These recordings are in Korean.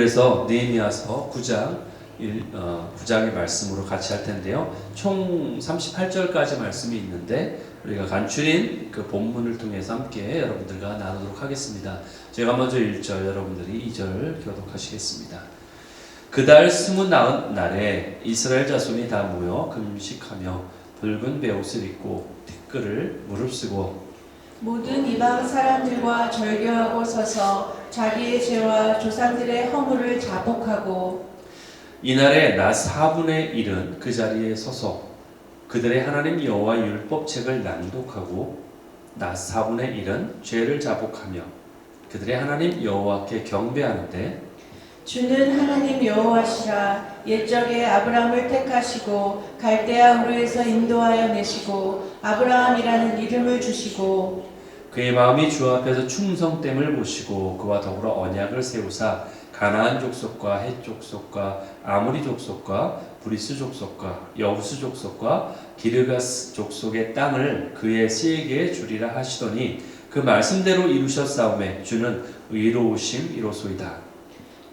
그래서 느헤미야서 9장의 말씀으로 같이 할 텐데요. 총 38절까지 말씀이 있는데 우리가 간추린 그 본문을 통해서 함께 여러분들과 나누도록 하겠습니다. 제가 먼저 1절, 여러분들이 2절 교독하시겠습니다. 그달 29날에 이스라엘 자손이 다 모여 금식하며 붉은 베옷을 입고 티끌을 무릅쓰고 모든 이방 사람들과 절교하고 서서 자기의 죄와 조상들의 허물을 자복하고 이날에 낮 4분의 1은 그 자리에 서서 그들의 하나님 여호와 율법책을 낭독하고 낮 4분의 1은 죄를 자복하며 그들의 하나님 여호와께 경배하는데 주는 하나님 여호와시라. 옛적에 아브라함을 택하시고 갈대아 우르에서 인도하여 내시고 아브라함이라는 이름을 주시고 그의 마음이 주 앞에서 충성됨을 보시고 그와 더불어 언약을 세우사 가나안 족속과 헷 족속과 아모리 족속과 브리스 족속과 여부스 족속과 기르가스 족속의 땅을 그의 세계에 주리라 하시더니 그 말씀대로 이루셨사오매 주는 의로우심이로소이다.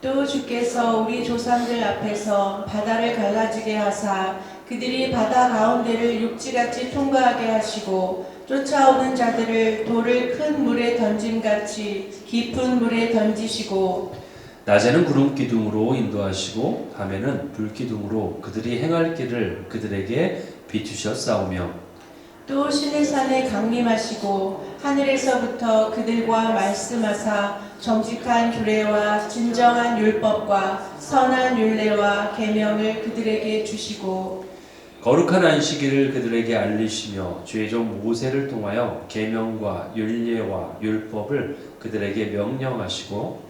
또 주께서 우리 조상들 앞에서 바다를 갈라지게 하사 그들이 바다 가운데를 육지같이 통과하게 하시고 쫓아오는 자들을 돌을 큰 물에 던짐같이 깊은 물에 던지시고 낮에는 구름 기둥으로 인도하시고 밤에는 불 기둥으로 그들이 행할 길을 그들에게 비추셨사오며 또 시내산에 강림하시고 하늘에서부터 그들과 말씀하사 정직한 규례와 진정한 율법과 선한 율례와 계명을 그들에게 주시고 거룩한 안식일을 그들에게 알리시며 주의 종 모세를 통하여 계명과 율례와 율법을 그들에게 명령하시고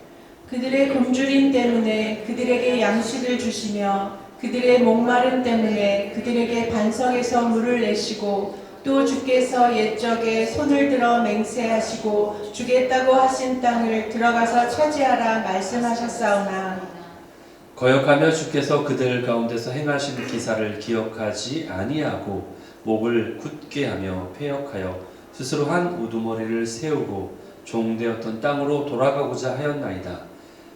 그들의 굶주림 때문에 그들에게 양식을 주시며 그들의 목마름 때문에 그들에게 반석에서 물을 내시고 또 주께서 옛적에 손을 들어 맹세하시고 주겠다고 하신 땅을 들어가서 차지하라 말씀하셨사오나 거역하며 주께서 그들 가운데서 행하신 기사를 기억하지 아니하고 목을 굳게 하며 패역하여 스스로 한 우두머리를 세우고 종되었던 땅으로 돌아가고자 하였나이다.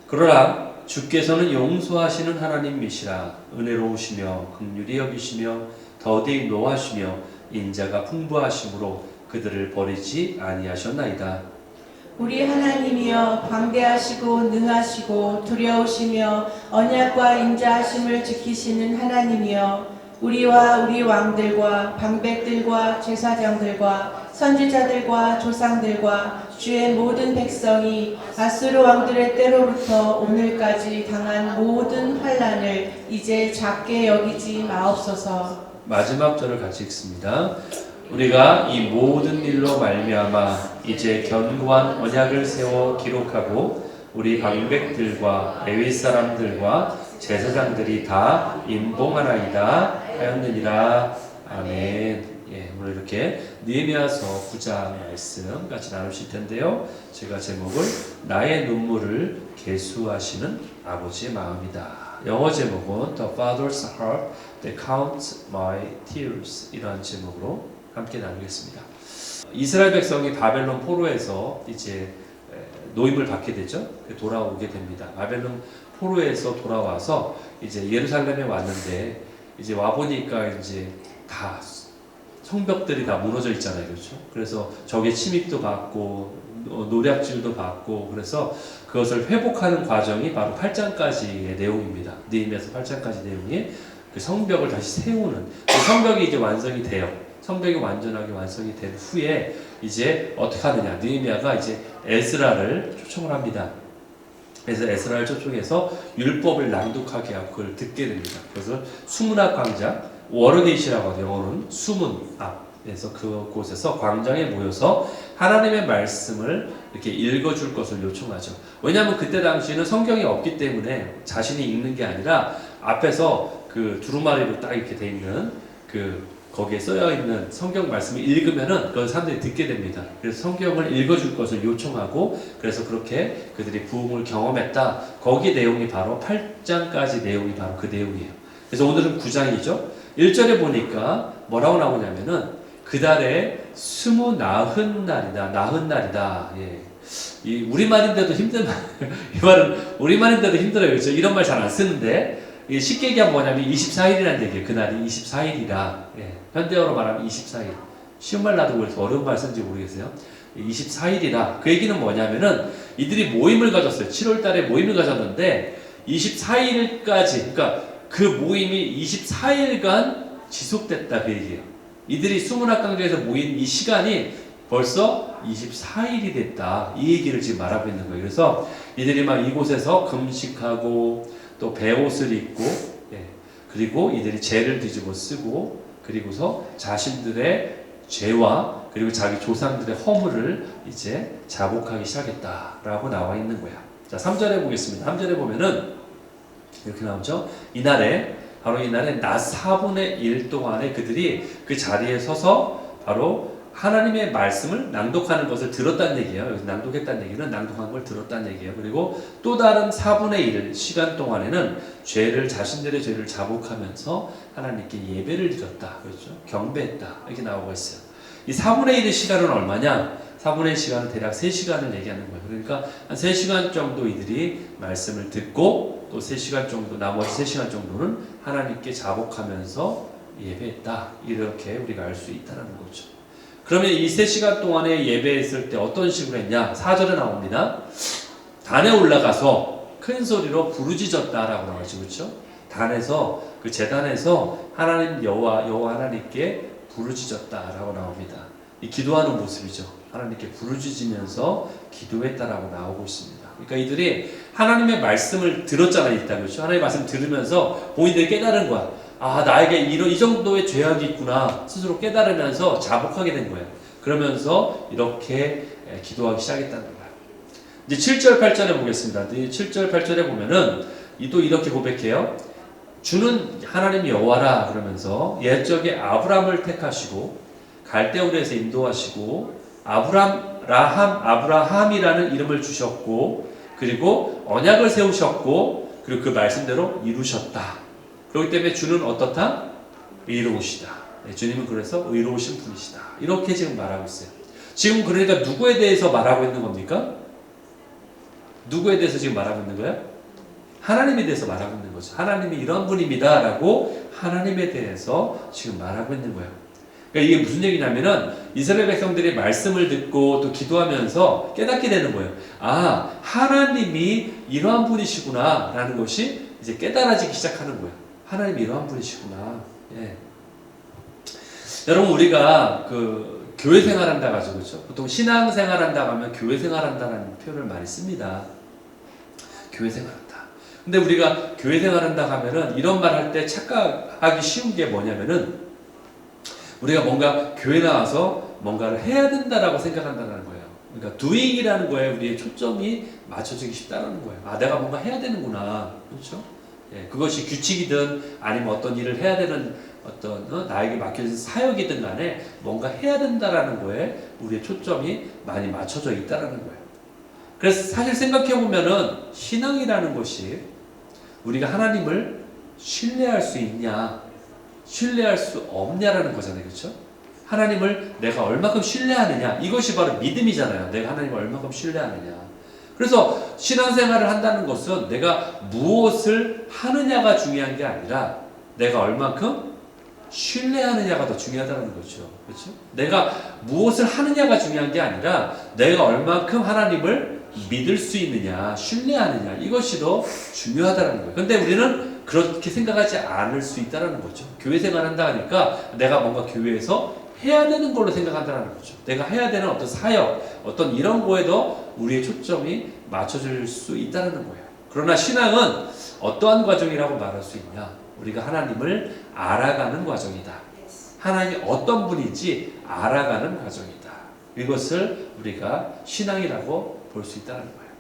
그러나 주께서는 용서하시는 하나님이시라. 은혜로우시며 긍휼히 여기시며 더디 노하시며 인자가 풍부하심으로 그들을 버리지 아니하셨나이다. 우리 하나님이여 광대하시고 능하시고 두려우시며 언약과 인자하심을 지키시는 하나님이여 우리와 우리 왕들과 방백들과 제사장들과 선지자들과 조상들과 주의 모든 백성이 아수르 왕들의 때로부터 오늘까지 당한 모든 환난을 이제 작게 여기지 마옵소서. 마지막 절을 같이 읽습니다. 우리가 이 모든 일로 말미암아 이제 견고한 언약을 세워 기록하고 우리 방백들과 레위 사람들과 제사장들이 다 임봉하나이다 하였느니라. 아멘. 예, 오늘 이렇게 느헤미야서 9장 말씀 같이 나누실 텐데요. 제가 제목을 나의 눈물을 계수하시는 아버지의 마음이다. 영어 제목은 The Father's Heart That Counts My Tears 이라는 제목으로 함께 나누겠습니다. 이스라엘 백성이 바벨론 포로에서 이제 노임을 받게 되죠. 돌아오게 됩니다. 바벨론 포로에서 돌아와서 이제 예루살렘에 왔는데 이제 와 보니까 이제 다 성벽들이 다 무너져 있잖아요, 그렇죠? 그래서 적의 침입도 받고 노략질도 받고 그래서 그것을 회복하는 과정이 바로 8장까지의 내용입니다. 느헤미야서 8장까지 내용이 그 성벽을 다시 세우는 그 성벽이 이제 완성이 돼요. 성벽이 완전하게 완성이 된 후에 이제 어떻게 하느냐? 느헤미야가 이제 에스라를 초청을 합니다. 그래서 에스라를 초청해서 율법을 낭독하게 하고 그걸 듣게 됩니다. 그래서 수문학 광장, 워르게이시라고 하죠. 영어로는 수문 앞에서 그곳에서 광장에 모여서 하나님의 말씀을 이렇게 읽어줄 것을 요청하죠. 왜냐하면 그때 당시에는 성경이 없기 때문에 자신이 읽는 게 아니라 앞에서 그 두루마리로 딱 이렇게 돼 있는 그 거기에 쓰여 있는 성경 말씀을 읽으면은 그걸 사람들이 듣게 됩니다. 그래서 성경을 읽어줄 것을 요청하고 그래서 그렇게 그들이 부흥을 경험했다. 거기 내용이 바로 8장까지 내용이 바로 그 내용이에요. 그래서 오늘은 9장이죠. 1절에 보니까 뭐라고 나오냐면은 그달에 29 나흔 날이다. 나흔 날이다. 예. 이 우리말인데도 힘든 말, 이 말은 우리말인데도 힘들어요. 그렇죠? 이런 말 잘 안 쓰는데 쉽게 얘기하면 뭐냐면 24일이라는 얘기예요. 그날이 24일이라. 예. 현대어로 말하면 24일. 쉬운 말 나도 그래서 어려운 말 쓴지 모르겠어요. 24일이라. 그 얘기는 뭐냐면은 이들이 모임을 가졌어요. 7월 달에 모임을 가졌는데 24일까지, 그러니까 그 모임이 24일간 지속됐다 그 얘기예요. 이들이 수문학강장에서 모인 이 시간이 벌써 24일이 됐다. 이 얘기를 지금 말하고 있는 거예요. 그래서 이들이 막 이곳에서 금식하고 또 베옷을 입고, 예, 그리고 이들이 죄를 뒤집어 쓰고, 그리고서 자신들의 죄와 그리고 자기 조상들의 허물을 이제 자복하기 시작했다라고 나와 있는 거야. 자, 3절에 보겠습니다. 3절에 보면은 이렇게 나오죠. 이날에 바로 이날에 낮 4분의 1 동안에 그들이 그 자리에 서서 바로 하나님의 말씀을 낭독하는 것을 들었다는 얘기예요. 여기서 낭독했다는 얘기는 낭독한 걸 들었다는 얘기예요. 그리고 또 다른 4분의 1 시간 동안에는 자신들의 죄를 자복하면서 하나님께 예배를 드렸다. 그렇죠? 경배했다. 이렇게 나오고 있어요. 이 4분의 1의 시간은 얼마냐? 4분의 1 시간은 대략 3시간을 얘기하는 거예요. 그러니까 한 3시간 정도 이들이 말씀을 듣고 또 3시간 정도, 나머지 3시간 정도는 하나님께 자복하면서 예배했다. 이렇게 우리가 알 수 있다는 거죠. 그러면 이 3시간 동안에 예배했을 때 어떤 식으로 했냐? 4절에 나옵니다. 단에 올라가서 큰 소리로 부르짖었다라고 나오죠. 그렇죠? 단에서, 그 제단에서 하나님 여호와 하나님께 부르짖었다라고 나옵니다. 이 기도하는 모습이죠. 하나님께 부르짖으면서 기도했다라고 나오고 있습니다. 그러니까 이들이 하나님의 말씀을 들었잖아요. 일단 그렇죠? 하나님의 말씀 들으면서 본인들이 깨달은 거야. 아, 나에게 이 정도의 죄악이 있구나 스스로 깨달으면서 자복하게 된 거예요. 그러면서 이렇게 기도하기 시작했다는 거예요. 이제 7절 8절에 보겠습니다. 7절 8절에 보면은 또 이렇게 고백해요. 주는 하나님 여호와라 그러면서 옛적에 아브라함을 택하시고 갈대우르에서 인도하시고 아브라함이라는 이름을 주셨고 그리고 언약을 세우셨고 그리고 그 말씀대로 이루셨다. 그렇기 때문에 주는 어떻다? 의로우시다. 네, 주님은 그래서 의로우신 분이시다. 이렇게 지금 말하고 있어요. 지금 그러니까 누구에 대해서 말하고 있는 겁니까? 누구에 대해서 지금 말하고 있는 거예요? 하나님에 대해서 말하고 있는 거죠. 하나님이 이런 분입니다 라고 하나님에 대해서 지금 말하고 있는 거예요. 그러니까 이게 무슨 얘기냐면은 이스라엘 백성들이 말씀을 듣고 또 기도하면서 깨닫게 되는 거예요. 아, 하나님이 이러한 분이시구나 라는 것이 이제 깨달아지기 시작하는 거예요. 하나님이 이러한 분이시구나. 예. 여러분 우리가 그 교회 생활한다 가지고 그렇죠? 보통 신앙 생활한다 하면 교회 생활한다는 표현을 많이 씁니다. 교회 생활한다. 근데 우리가 교회 생활한다 하면은 이런 말 할 때 착각하기 쉬운 게 뭐냐면은 우리가 뭔가 교회 나와서 뭔가를 해야 된다라고 생각한다는 거예요. 그러니까 doing이라는 거에 우리의 초점이 맞춰지기 쉽다는 거예요. 아, 내가 뭔가 해야 되는구나. 그렇죠? 예, 그것이 규칙이든 아니면 어떤 일을 해야 되는 어떤 나에게 맡겨진 사역이든 간에 뭔가 해야 된다라는 거에 우리의 초점이 많이 맞춰져 있다라는 거예요. 그래서 사실 생각해 보면은 신앙이라는 것이 우리가 하나님을 신뢰할 수 있냐, 신뢰할 수 없냐라는 거잖아요. 그렇죠? 하나님을 내가 얼마큼 신뢰하느냐, 이것이 바로 믿음이잖아요. 내가 하나님을 얼마큼 신뢰하느냐. 그래서 신앙생활을 한다는 것은 내가 무엇을 하느냐가 중요한 게 아니라 내가 얼마큼 신뢰하느냐가 더 중요하다는 거죠. 그렇죠? 내가 무엇을 하느냐가 중요한 게 아니라 내가 얼마큼 하나님을 믿을 수 있느냐, 신뢰하느냐, 이것이 더 중요하다는 거예요. 근데 우리는 그렇게 생각하지 않을 수 있다는 거죠. 교회 생활한다 하니까 내가 뭔가 교회에서 해야 되는 걸로 생각한다는 거죠. 내가 해야 되는 어떤 사역, 어떤 이런 거에도 우리의 초점이 맞춰질 수 있다는 거예요. 그러나 신앙은 어떠한 과정이라고 말할 수 있냐? 우리가 하나님을 알아가는 과정이다. 하나님이 어떤 분인지 알아가는 과정이다. 이것을 우리가 신앙이라고 볼 수 있다는 거예요.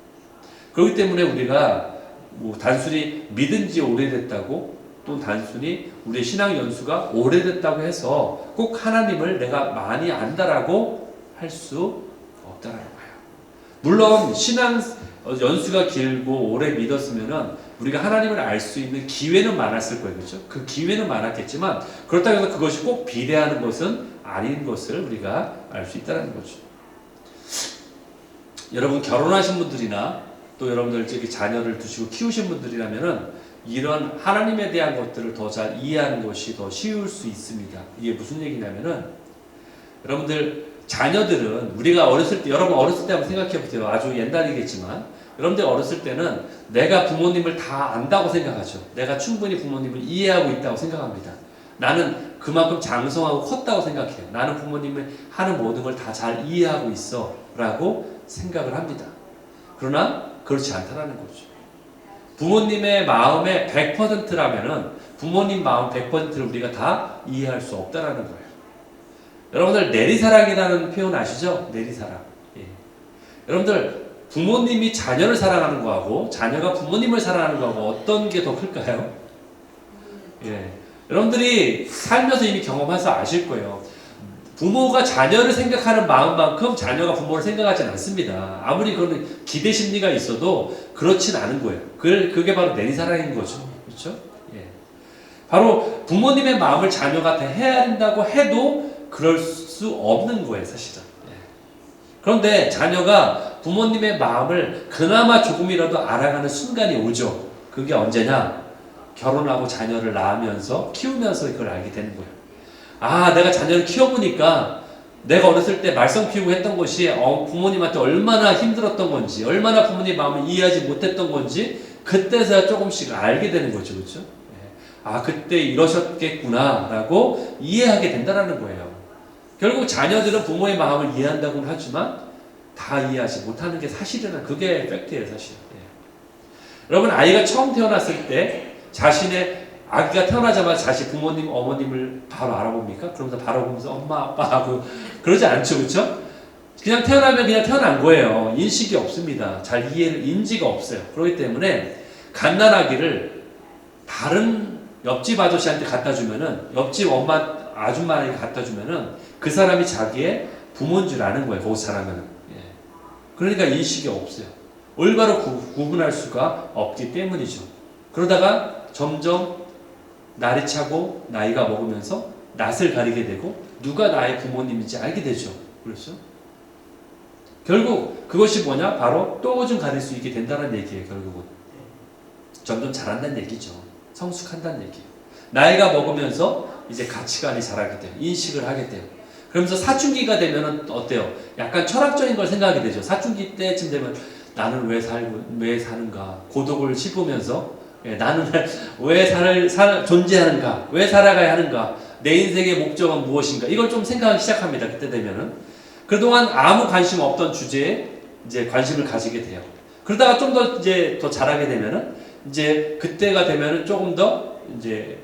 그렇기 때문에 우리가 뭐 단순히 믿은 지 오래됐다고 또 단순히 우리의 신앙 연수가 오래됐다고 해서 꼭 하나님을 내가 많이 안다라고 할 수 없다는 거예요. 물론 신앙 연수가 길고 오래 믿었으면은 우리가 하나님을 알 수 있는 기회는 많았을 거예요. 그렇죠? 그 기회는 많았겠지만 그렇다고 해서 그것이 꼭 비례하는 것은 아닌 것을 우리가 알 수 있다는 거죠. 여러분 결혼하신 분들이나 또 여러분들 저기 자녀를 두시고 키우신 분들이라면은 이런 하나님에 대한 것들을 더 잘 이해하는 것이 더 쉬울 수 있습니다. 이게 무슨 얘기냐면은 여러분들 자녀들은 우리가 어렸을 때, 여러분 어렸을 때 한번 생각해 보세요. 아주 옛날이겠지만 여러분들 어렸을 때는 내가 부모님을 다 안다고 생각하죠. 내가 충분히 부모님을 이해하고 있다고 생각합니다. 나는 그만큼 장성하고 컸다고 생각해요. 나는 부모님이 하는 모든 걸 다 잘 이해하고 있어 라고 생각을 합니다. 그러나 그렇지 않다라는 거죠. 부모님의 마음의 100%라면은 부모님 마음 100%를 우리가 다 이해할 수 없다라는 거예요. 여러분들 내리사랑이라는 표현 아시죠? 내리사랑. 예. 여러분들 부모님이 자녀를 사랑하는 거하고 자녀가 부모님을 사랑하는 거하고 어떤 게 더 클까요? 예. 여러분들이 살면서 이미 경험해서 아실 거예요. 부모가 자녀를 생각하는 마음만큼 자녀가 부모를 생각하진 않습니다. 아무리 그런 기대 심리가 있어도 그렇진 않은 거예요. 그게 바로 내리사랑인 거죠. 그렇죠? 예. 바로 부모님의 마음을 자녀가 다 헤아린다고 해도 그럴 수 없는 거예요, 사실은. 예. 그런데 자녀가 부모님의 마음을 그나마 조금이라도 알아가는 순간이 오죠. 그게 언제냐? 결혼하고 자녀를 낳으면서 키우면서 그걸 알게 되는 거예요. 아, 내가 자녀를 키워보니까 내가 어렸을 때 말썽 피우고 했던 것이 부모님한테 얼마나 힘들었던 건지, 얼마나 부모님 마음을 이해하지 못했던 건지 그때서야 조금씩 알게 되는 거죠. 그렇죠? 아, 그때 이러셨겠구나 라고 이해하게 된다는 거예요. 결국 자녀들은 부모의 마음을 이해한다고는 하지만 다 이해하지 못하는 게 사실은 그게 팩트예요, 사실. 여러분, 아이가 처음 태어났을 때 자신의 아기가 태어나자마자 자신 부모님, 어머님을 바로 알아봅니까? 그러면서 바로 보면서 엄마, 아빠 하고 그러지 않죠, 그렇죠? 그냥 태어나면 그냥 태어난 거예요. 인식이 없습니다. 잘 인지가 없어요. 그렇기 때문에 갓난아기를 다른 옆집 아저씨한테 갖다 주면은, 옆집 엄마, 아줌마에게 갖다 주면은 그 사람이 자기의 부모인 줄 아는 거예요. 거기서 자라면은. 예. 그러니까 인식이 없어요. 올바로 구분할 수가 없기 때문이죠. 그러다가 점점 날이 차고 나이가 먹으면서 낯을 가리게 되고 누가 나의 부모님인지 알게 되죠. 그렇죠? 결국 그것이 뭐냐? 바로 또 좀 가릴 수 있게 된다는 얘기예요. 결국은 점점 잘한다는 얘기죠. 성숙한다는 얘기예요. 나이가 먹으면서 이제 가치관이 자라게 돼요. 인식을 하게 돼요. 그러면서 사춘기가 되면 어때요? 약간 철학적인 걸 생각하게 되죠. 사춘기 때쯤 되면 나는 왜 사는가? 고독을 씹으면서 나는 왜 존재하는가? 왜 살아가야 하는가? 내 인생의 목적은 무엇인가? 이걸 좀 생각하기 시작합니다. 그때 되면은. 그동안 아무 관심 없던 주제에 이제 관심을 가지게 돼요. 그러다가 좀 더 이제 더 잘하게 되면은 이제 그때가 되면은 조금 더 이제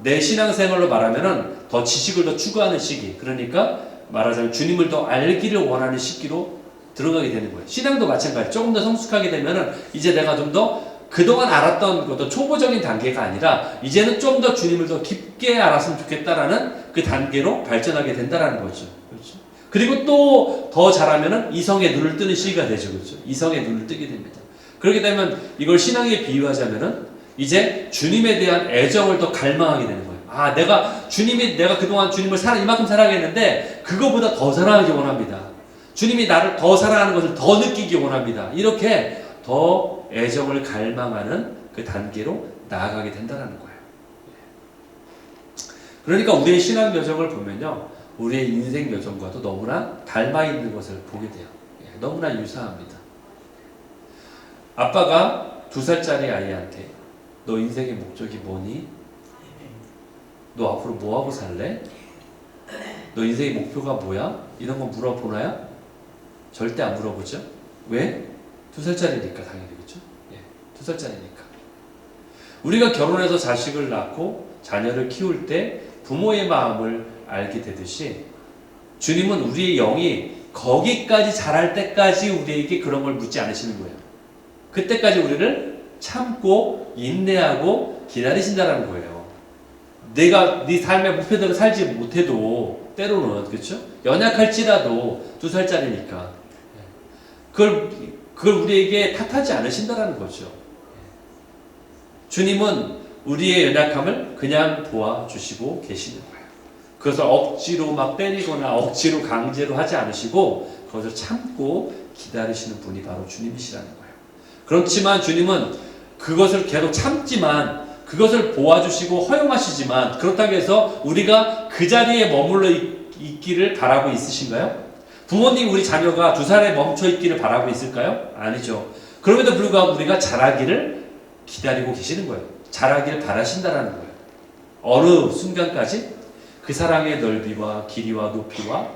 내 신앙생활로 말하면은 더 지식을 더 추구하는 시기. 그러니까 말하자면 주님을 더 알기를 원하는 시기로 들어가게 되는 거예요. 신앙도 마찬가지. 조금 더 성숙하게 되면은 이제 내가 좀 더 그동안 알았던 것도 초보적인 단계가 아니라 이제는 좀 더 주님을 더 깊게 알았으면 좋겠다라는 그 단계로 발전하게 된다라는 거죠. 그렇죠? 그리고 또 더 잘하면은 이성의 눈을 뜨는 시기가 되죠. 그렇죠? 이성의 눈을 뜨게 됩니다. 그렇게 되면 이걸 신앙에 비유하자면은 이제 주님에 대한 애정을 더 갈망하게 되는 거예요. 아, 내가 그동안 주님을 이만큼 사랑했는데 그거보다 더 사랑하기 원합니다. 주님이 나를 더 사랑하는 것을 더 느끼기 원합니다. 이렇게 더 애정을 갈망하는 그 단계로 나아가게 된다는 거예요. 그러니까 우리의 신앙 여정을 보면요, 우리의 인생 여정과도 너무나 닮아 있는 것을 보게 돼요. 너무나 유사합니다. 아빠가 2살짜리 아이한테 너 인생의 목적이 뭐니? 너 앞으로 뭐하고 살래? 너 인생의 목표가 뭐야? 이런 거 물어보나요? 절대 안 물어보죠. 왜? 2살짜리니까 당연히. 그렇죠? 2살짜리니까. 우리가 결혼해서 자식을 낳고 자녀를 키울 때 부모의 마음을 알게 되듯이 주님은 우리의 영이 거기까지 자랄 때까지 우리에게 그런 걸 묻지 않으시는 거예요. 그때까지 우리를 참고 인내하고 기다리신다는 거예요. 내가 네 삶의 목표대로 살지 못해도 때로는, 그렇죠? 연약할지라도 2살짜리니까 그걸 우리에게 탓하지 않으신다는 거죠. 주님은 우리의 연약함을 그냥 도와주시고 계시는 거예요. 그것을 억지로 막 때리거나 억지로 강제로 하지 않으시고 그것을 참고 기다리시는 분이 바로 주님이시라는 거예요. 그렇지만 주님은 그것을 계속 참지만 그것을 보아주시고 허용하시지만 그렇다고 해서 우리가 그 자리에 머물러 있기를 바라고 있으신가요? 부모님 우리 자녀가 2살에 멈춰 있기를 바라고 있을까요? 아니죠. 그럼에도 불구하고 우리가 자라기를 기다리고 계시는 거예요. 자라기를 바라신다라는 거예요. 어느 순간까지 그 사랑의 넓이와 길이와 높이와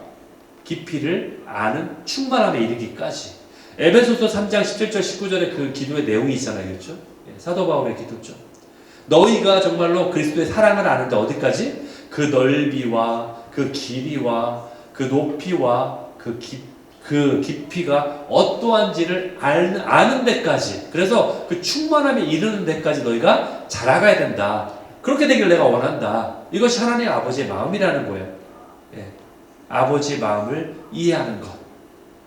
깊이를 아는 충만함에 이르기까지. 에베소서 3장 17절 19절에 그 기도의 내용이 있잖아요. 그렇죠? 사도 바울의 기도죠. 너희가 정말로 그리스도의 사랑을 아는데 어디까지? 그 넓이와 그 길이와 그 높이와 그 깊이가 어떠한지를 아는 데까지. 그래서 그 충만함에 이르는 데까지 너희가 자라가야 된다. 그렇게 되길 내가 원한다. 이것이 하나님 아버지의 마음이라는 거예요. 예. 아버지의 마음을 이해하는 것.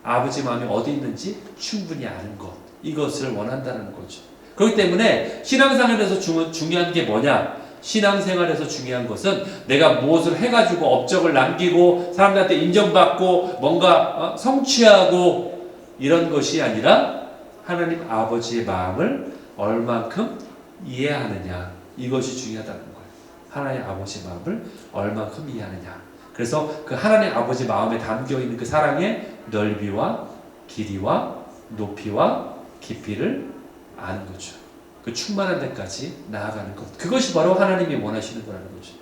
아버지 마음이 어디 있는지 충분히 아는 것. 이것을 원한다는 거죠. 그렇기 때문에 신앙생활에서 중요한 게 뭐냐? 신앙생활에서 중요한 것은 내가 무엇을 해가지고 업적을 남기고 사람들한테 인정받고 뭔가 성취하고 이런 것이 아니라 하나님 아버지의 마음을 얼만큼 이해하느냐. 이것이 중요하다는 거예요. 하나님 아버지의 마음을 얼만큼 이해하느냐. 그래서 그 하나님 아버지 마음에 담겨있는 그 사랑의 넓이와 길이와 높이와 깊이를 아는 거죠. 그 충만한 데까지 나아가는 것. 그것이 바로 하나님이 원하시는 거라는 거죠.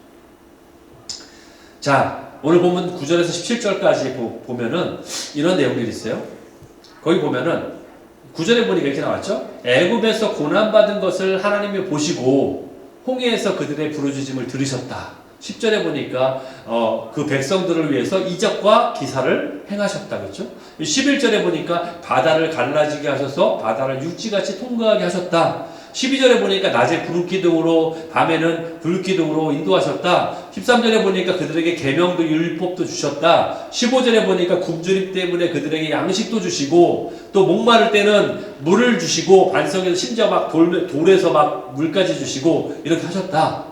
자, 오늘 보면 9절에서 17절까지 보면은 이런 내용들이 있어요. 거기 보면은 9절에 보니까 이렇게 나왔죠. 애굽에서 고난받은 것을 하나님이 보시고 홍해에서 그들의 부르짖음을 들으셨다. 10절에 보니까 그 백성들을 위해서 이적과 기사를 행하셨다. 그렇죠? 11절에 보니까 바다를 갈라지게 하셔서 바다를 육지같이 통과하게 하셨다. 12절에 보니까 낮에 구름기둥으로 밤에는 불기둥으로 인도하셨다. 13절에 보니까 그들에게 계명도 율법도 주셨다. 15절에 보니까 굶주림 때문에 그들에게 양식도 주시고 또 목마를 때는 물을 주시고 반석에서 심지어 막 돌에서 막 물까지 주시고 이렇게 하셨다.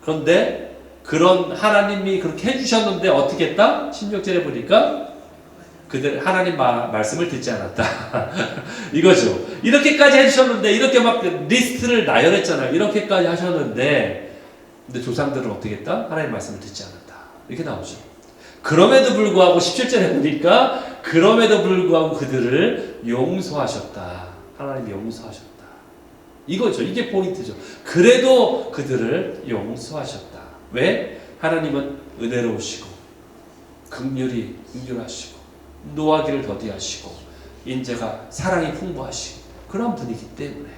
그런데 그런 하나님이 그렇게 해주셨는데 어떻게 했다? 16절에 보니까 그들 하나님 말씀을 듣지 않았다. 이거죠. 이렇게까지 해주셨는데 이렇게 막 리스트를 나열했잖아요. 이렇게까지 하셨는데 근데 조상들은 어떻게 했다? 하나님 말씀을 듣지 않았다. 이렇게 나오죠. 그럼에도 불구하고 17절에 보니까 그럼에도 불구하고 그들을 용서하셨다. 하나님이 용서하셨다. 이거죠. 이게 포인트죠. 그래도 그들을 용서하셨다. 왜? 하나님은 은혜로우시고 긍휼하시고 노하기를 더디하시고 인제가 사랑이 풍부하시고 그런 분이기 때문에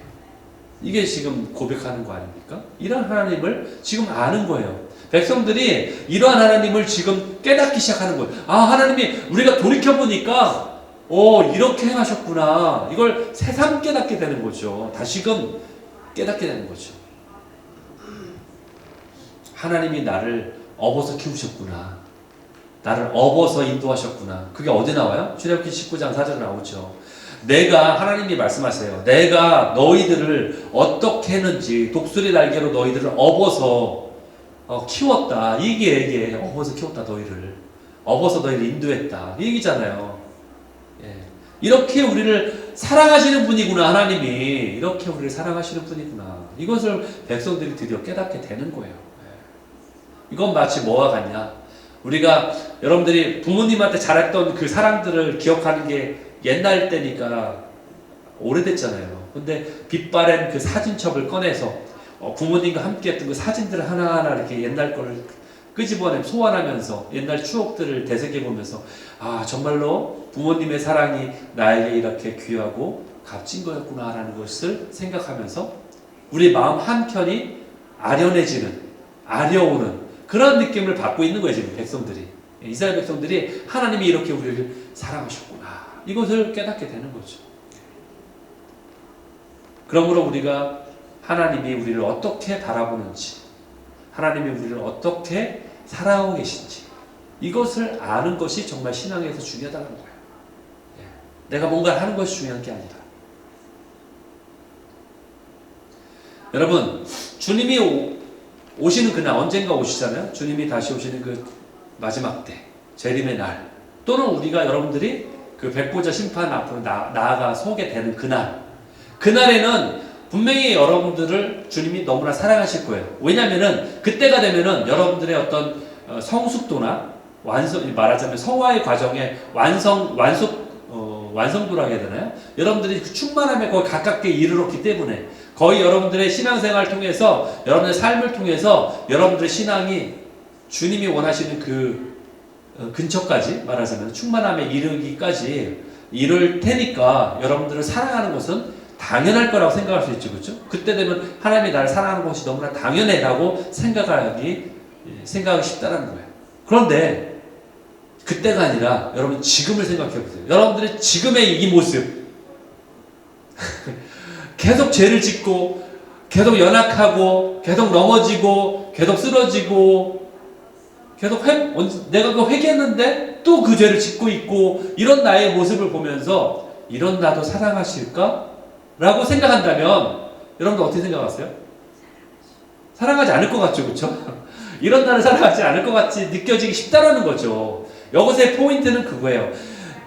이게 지금 고백하는 거 아닙니까? 이런 하나님을 지금 아는 거예요. 백성들이 이러한 하나님을 지금 깨닫기 시작하는 거예요. 아, 하나님이 우리가 돌이켜보니까 이렇게 행하셨구나. 이걸 새삼 깨닫게 되는 거죠. 다시금 깨닫게 되는 거죠. 하나님이 나를 업어서 키우셨구나. 나를 업어서 인도하셨구나. 그게 어디 나와요? 출애굽기 19장 4절에 나오죠. 내가 하나님이 말씀하세요. 내가 너희들을 어떻게 했는지 독수리 날개로 너희들을 업어서 키웠다. 이게 업어서 키웠다. 너희를 업어서 너희를 인도했다. 이 얘기잖아요. 예. 이렇게 우리를 사랑하시는 분이구나. 하나님이 이렇게 우리를 사랑하시는 분이구나. 이것을 백성들이 드디어 깨닫게 되는 거예요. 예. 이건 마치 뭐와 같냐? 우리가 여러분들이 부모님한테 잘했던 그 사랑들을 기억하는 게 옛날 때니까 오래됐잖아요. 근데 빛바랜 그 사진첩을 꺼내서 부모님과 함께 했던 그 사진들을 하나하나 이렇게 옛날 거를 끄집어내 소환하면서 옛날 추억들을 되새겨보면서 아, 정말로 부모님의 사랑이 나에게 이렇게 귀하고 값진 거였구나 라는 것을 생각하면서 우리 마음 한켠이 아련해지는, 아려오는 그런 느낌을 받고 있는 거예요. 지금 백성들이, 이스라엘 백성들이 하나님이 이렇게 우리를 사랑하셨구나 이것을 깨닫게 되는 거죠. 그러므로 우리가 하나님이 우리를 어떻게 바라보는지, 하나님이 우리를 어떻게 사랑하고 계신지 이것을 아는 것이 정말 신앙에서 중요하다는 거예요. 내가 뭔가를 하는 것이 중요한 게 아니라. 여러분, 주님이 오시는 그날 언젠가 오시잖아요. 주님이 다시 오시는 그 마지막 때, 재림의 날, 또는 우리가 여러분들이 그 백보자 심판 앞으로 나아가 서게 되는 그날에는 분명히 여러분들을 주님이 너무나 사랑하실 거예요. 왜냐면은 그때가 되면은 여러분들의 어떤 성숙도나 말하자면 성화의 과정의 완성도라고 해야 되나요? 여러분들이 그 충만함에 거의 가깝게 이르렀기 때문에 거의 여러분들의 신앙생활을 통해서 여러분의 삶을 통해서 여러분들의 신앙이 주님이 원하시는 그 근처까지 말하자면 충만함에 이르기까지 이를 테니까 여러분들을 사랑하는 것은 당연할 거라고 생각할 수 있죠. 그렇죠? 그때 되면 하나님이 나를 사랑하는 것이 너무나 당연해라고 생각하기 쉽다는 거예요. 그런데 그때가 아니라 여러분 지금을 생각해 보세요. 여러분들의 지금의 이 모습 계속 죄를 짓고 계속 연약하고 계속 넘어지고 계속 쓰러지고 계속 내가 그거 회개했는데 또 그 죄를 짓고 있고 이런 나의 모습을 보면서 이런 나도 사랑하실까? 라고 생각한다면 여러분들 어떻게 생각하세요? 사랑하지 않을 것 같죠, 그렇죠? 이런 나를 사랑하지 않을 것 같이 느껴지기 쉽다라는 거죠. 여기서의 포인트는 그거예요.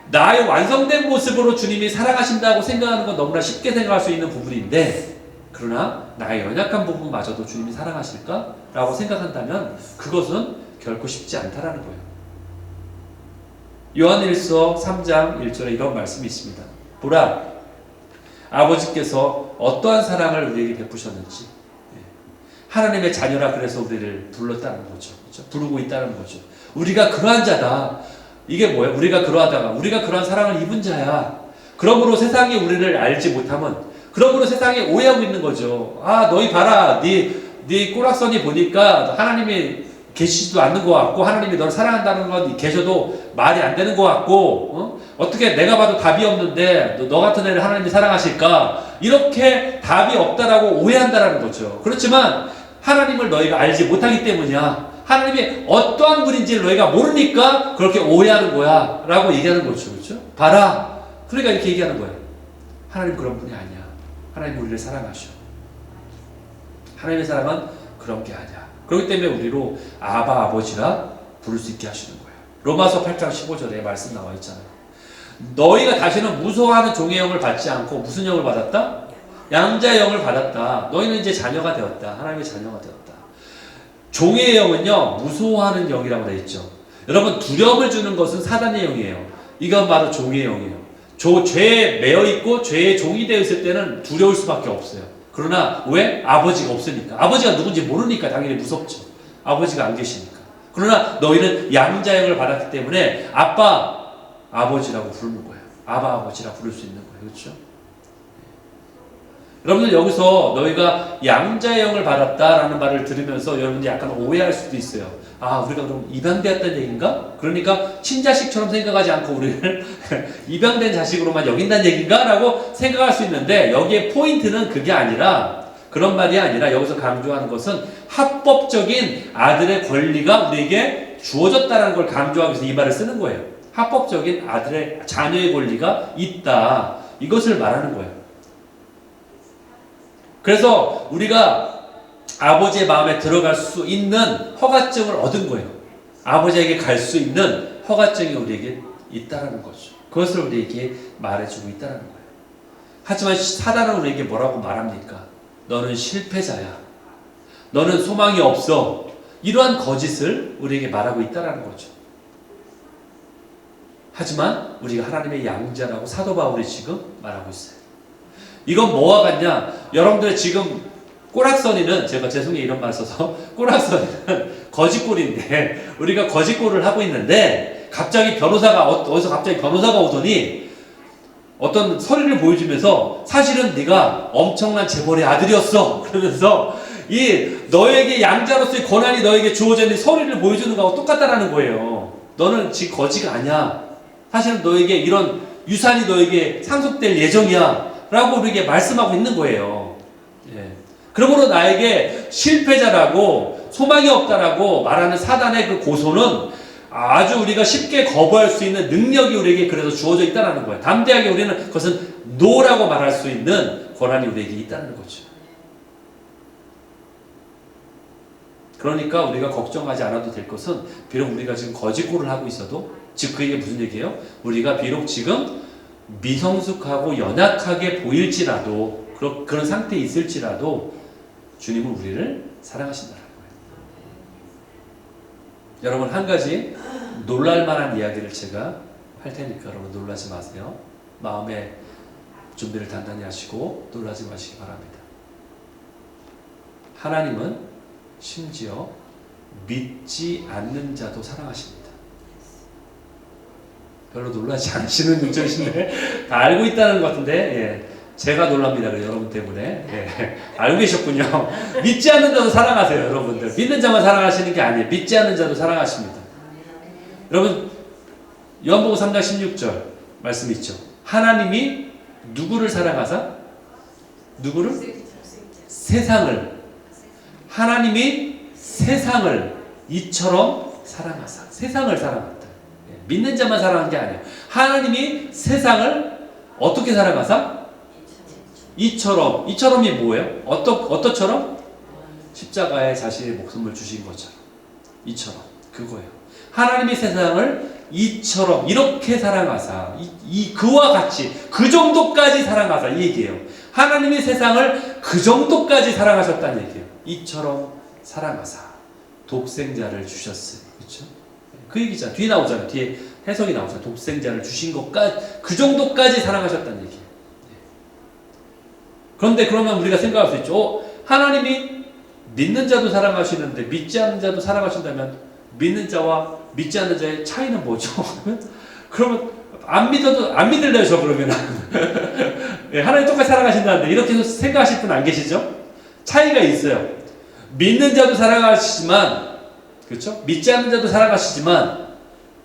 나의 완성된 모습으로 주님이 사랑하신다고 생각하는 건 너무나 쉽게 생각할 수 있는 부분인데 그러나 나의 연약한 부분마저도 주님이 사랑하실까? 라고 생각한다면 그것은 결코 쉽지 않다라는 거예요. 요한일서 3장 1절에 이런 말씀이 있습니다. 보라, 아버지께서 어떠한 사랑을 우리에게 베푸셨는지 하나님의 자녀라 그래서 우리를 불렀다는 거죠. 그렇죠? 부르고 있다는 거죠. 우리가 그러한 자다. 이게 뭐예요? 우리가 그러하다가 우리가 그러한 사랑을 입은 자야. 그러므로 세상이 우리를 알지 못하면 그러므로 세상에 오해하고 있는 거죠. 아, 너희 봐라. 네 꼬락선이 보니까 하나님이 계시지도 않는 것 같고 하나님이 너를 사랑한다는 건 계셔도 말이 안 되는 것 같고 어떻게 내가 봐도 답이 없는데 너 같은 애를 하나님이 사랑하실까? 이렇게 답이 없다라고 오해한다라는 거죠. 그렇지만 하나님을 너희가 알지 못하기 때문이야. 하나님이 어떠한 분인지를 너희가 모르니까 그렇게 오해하는 거야 라고 얘기하는 거죠. 그렇죠? 봐라. 그러니까 이렇게 얘기하는 거예요. 하나님 그런 분이 아니야. 하나님 우리를 사랑하셔. 하나님의 사랑은 그런 게 아니야. 그렇기 때문에 우리로 아바 아버지라 부를 수 있게 하시는 거예요. 로마서 8장 15절에 말씀 나와 있잖아요. 너희가 다시는 무서워하는 종의 영을 받지 않고 무슨 영을 받았다? 양자의 영을 받았다. 너희는 이제 자녀가 되었다. 하나님의 자녀가 되었다. 종의 영은요 무서워하는 영이라고 되어 있죠. 여러분 두려움을 주는 것은 사단의 영이에요. 이건 바로 종의 영이에요. 죄에 매여 있고 죄의 종이 되어 있을 때는 두려울 수밖에 없어요. 그러나 왜? 아버지가 없으니까. 아버지가 누군지 모르니까 당연히 무섭죠. 아버지가 안 계시니까. 그러나 너희는 양자영을 받았기 때문에 아빠, 아버지라고 부르는 거예요. 아바 아버지라 부를 수 있는 거예요. 그렇죠? 여러분들 여기서 너희가 양자의 영을 받았다라는 말을 들으면서 여러분들이 약간 오해할 수도 있어요. 아, 우리가 그럼 입양되었다는 얘기인가? 그러니까 친자식처럼 생각하지 않고 우리를 입양된 자식으로만 여긴다는 얘기인가? 라고 생각할 수 있는데 여기에 포인트는 그게 아니라 그런 말이 아니라 여기서 강조하는 것은 합법적인 아들의 권리가 우리에게 주어졌다는 걸 강조하기 위해서 이 말을 쓰는 거예요. 합법적인 아들의 자녀의 권리가 있다. 이것을 말하는 거예요. 그래서 우리가 아버지의 마음에 들어갈 수 있는 허가증을 얻은 거예요. 아버지에게 갈 수 있는 허가증이 우리에게 있다는 거죠. 그것을 우리에게 말해주고 있다는 거예요. 하지만 사단은 우리에게 뭐라고 말합니까? 너는 실패자야. 너는 소망이 없어. 이러한 거짓을 우리에게 말하고 있다는 거죠. 하지만 우리가 하나님의 양자라고 사도 바울이 지금 말하고 있어요. 이건 뭐와 같냐? 여러분들의 지금 꼬락서니는 제가 죄송해요 이런 말 써서 꼬락서니는 거짓골인데 우리가 거짓골을 하고 있는데 갑자기 변호사가 어디서 갑자기 변호사가 오더니 어떤 서류를 보여주면서 사실은 네가 엄청난 재벌의 아들이었어 그러면서 이 너에게 양자로서의 권한이 너에게 주어져 있는 서류를 보여주는 거하고 똑같다라는 거예요. 너는 지금 거지가 아니야. 사실은 너에게 이런 유산이 너에게 상속될 예정이야 라고 우리에게 말씀하고 있는 거예요. 예. 그러므로 나에게 실패자라고 소망이 없다라고 말하는 사단의 그 고소는 아주 우리가 쉽게 거부할 수 있는 능력이 우리에게 그래서 주어져 있다는 거예요. 담대하게 우리는 그것은 노라고 말할 수 있는 권한이 우리에게 있다는 거죠. 그러니까 우리가 걱정하지 않아도 될 것은 비록 우리가 지금 거짓골을 하고 있어도 즉 그게 무슨 얘기예요? 우리가 비록 지금 미성숙하고 연약하게 보일지라도 그런 상태에 있을지라도 주님은 우리를 사랑하신다는 거예요. 여러분 한 가지 놀랄 만한 이야기를 제가 할 테니까 여러분 놀라지 마세요. 마음에 준비를 단단히 하시고 놀라지 마시기 바랍니다. 하나님은 심지어 믿지 않는 자도 사랑하십니다. 별로 놀라지 않으시는 눈초리신데 다 알고 있다는 것 같은데 예, 제가 놀랍니다. 여러분 때문에 예, 알고 계셨군요. 믿지 않는 자도 사랑하세요. 여러분들 믿는 자만 사랑하시는 게 아니에요. 믿지 않는 자도 사랑하십니다. 여러분 요한복음 3장 16절 말씀 있죠. 하나님이 누구를 사랑하사? 누구를? 세상을. 하나님이 세상을 이처럼 사랑하사. 세상을 사랑한다. 믿는 자만 사랑한 게 아니에요. 하나님이 세상을 어떻게 사랑하사? 이처럼. 이처럼이 뭐예요? 어떠처럼? 십자가에 자신의 목숨을 주신 것처럼. 이처럼. 그거예요. 하나님이 세상을 이처럼 이렇게 사랑하사 그와 같이 그 정도까지 사랑하사 이 얘기예요. 하나님이 세상을 그 정도까지 사랑하셨다는 얘기예요. 이처럼 사랑하사 독생자를 주셨으니. 그렇죠? 그 얘기잖아. 뒤에 나오잖아요. 뒤에 해석이 나오잖아요. 독생자를 주신 것까지 그 정도까지 사랑하셨다는 얘기예요. 그런데 그러면 우리가 생각할 수 있죠. 하나님이 믿는 자도 사랑하시는데 믿지 않는 자도 사랑하신다면 믿는 자와 믿지 않는 자의 차이는 뭐죠? 그러면 안 믿을래요, 저 그러면. 예, 하나님 똑같이 사랑하신다는데 이렇게 생각하실 분 안 계시죠? 차이가 있어요. 믿는 자도 사랑하시지만, 그렇죠? 믿지 않는 자도 사랑하시지만,